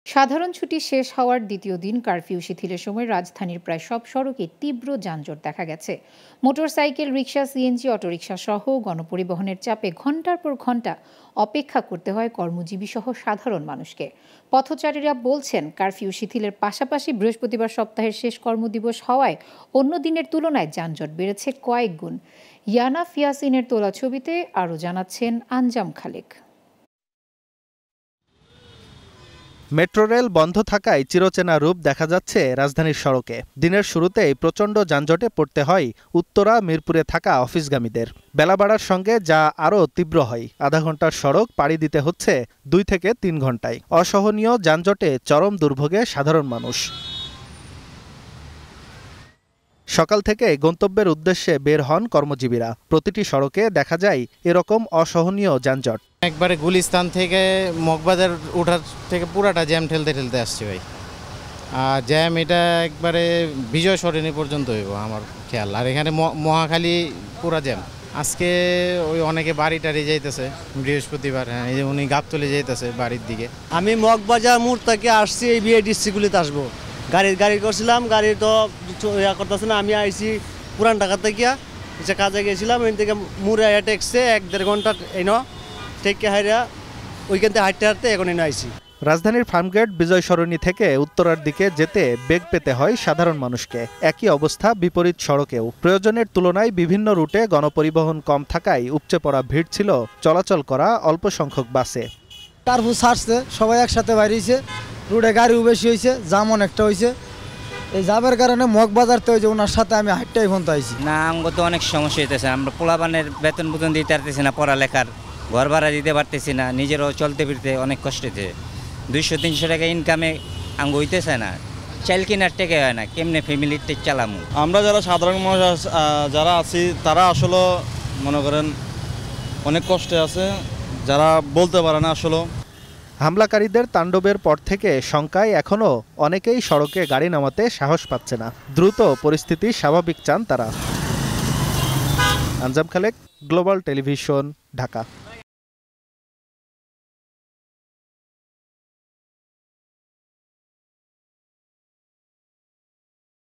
সাধারণ ছুটি শেষ হওয়ার দ্বিতীয় দিন কারফিউ শিথিলের সময় রাজধানীর প্রায় সব সড়কে তীব্র যানজট দেখা গেছে। মোটরসাইকেল, রিকশা, সিএনজি, অটোরিকশা সহ গণপরিবহনের চাপে ঘণ্টার পর ঘণ্টা অপেক্ষা করতে হয় কর্মজীবী সহ সাধারণ মানুষকে। পথচারীরা বলছেন, কারফিউ শিথিলের পাশাপাশি বৃহস্পতিবার সপ্তাহের শেষ কর্মদিবস হওয়ায় অন্য দিনের তুলনায় যানজট বেড়েছে কয়েক গুণ। ইয়ানা ফিয়াসিনের তোলা ছবিতে আরও জানাচ্ছেন আঞ্জাম খালেক। মেট্রো রেল বন্ধ থাকায় চিরচেনা রূপ দেখা যাচ্ছে রাজধানীর সড়কে। দিনের শুরুতেই প্রচণ্ড যানজটে পড়তে হয় উত্তরা মিরপুরে থাকা অফিসগামীদের। বেলা বাড়ার সঙ্গে যা আরও তীব্র হয়। আধা ঘন্টার সড়ক পাড়ি দিতে হচ্ছে 2 থেকে 3 ঘন্টায়। অসহনীয় যানজটে চরম দুর্ভোগে সাধারণ মানুষ। সকাল থেকে গন্তব্যের উদ্দেশ্যে বের হন কর্মজীবীরা। প্রতিটি সড়কে দেখা যায় এরকম অসহনীয় যানজট। একবারে গুলিস্তান থেকে মগবাজার ওঠার থেকে পুরাটা জ্যাম ঠেলতে ঠেলতে আসছে ভাই। আর জ্যাম এটা একবারে বিজয় সরণি পর্যন্ত হইব আমার খেয়াল। আর এখানে মহাখালী পুরা জ্যাম। আজকে ওই অনেকে বাড়ি টাড়ি যাইতেছে বৃহস্পতিবার। হ্যাঁ, এই যে উনি গাবতলি যাইতেছে বাড়ির দিকে। আমি মগবাজার মোড় থেকে আসছি, এই বিআইডিসিগুলিতে আসবো। গাড়ি করছিলাম, গাড়ি তো ইয়া করতেছে না। আমি আইছি পুরান ঢাকা থেকে, কাজে গেছিলাম। ওই থেকে মুড়ে টেকছে 1-1.5 ঘন্টা এনো থেকে হাইরা ওইখান থেকে হাঁটতে হাঁটতে এখন এনে আইছি। রাজধানীর ফার্মগেট বিজয় সরণি থেকে উত্তরার দিকে যেতে বেগ পেতে হয় সাধারণ মানুষকে। একই অবস্থা বিপরীত সড়কেও। প্রয়োজনের তুলনায় বিভিন্ন রুটে গণপরিবহন কম থাকায় উপচে পড়া ভিড় ছিল চলাচল করা অল্প সংখ্যক বাসে। কারফিউ ছাড়ছে, সবাই একসাথে বাইরেছে, রুটে গাড়িও বেশি হয়েছে, জাম অনেকটা হয়েছে। এই জামের কারণে মগবাজার তো ওনার সাথে আমি হাঁটতেই ফোন আইছি না। আমগো তো অনেক সমস্যা হইতেছে। আমরা পোলাপানের বেতন বুতন দিতে পারতেছি না, পড়ালেখার ঘর ভাড়া দিতে পারতেছি না, নিজেরও চলতে ফিরতে অনেক কষ্ট হচ্ছে। 200-300 টাকা ইনকামে আঙ্গ হইতেছে না, চাইল কেনার টাকা হয় না, কেমনে ফ্যামিলিতে চালামু। আমরা যারা সাধারণ মানুষ যারা আছি তারা আসলে মনে করেন অনেক কষ্টে আছে, যারা বলতে পারে না আসলে। হামলাকারীদের তাণ্ডবের পর থেকে শঙ্কায় এখনও অনেকেই সড়কে গাড়ি নামাতে সাহস পাচ্ছে না। দ্রুত পরিস্থিতি স্বাভাবিক চান তারা। আঞ্জাম খালেক, গ্লোবাল টেলিভিশন, ঢাকা।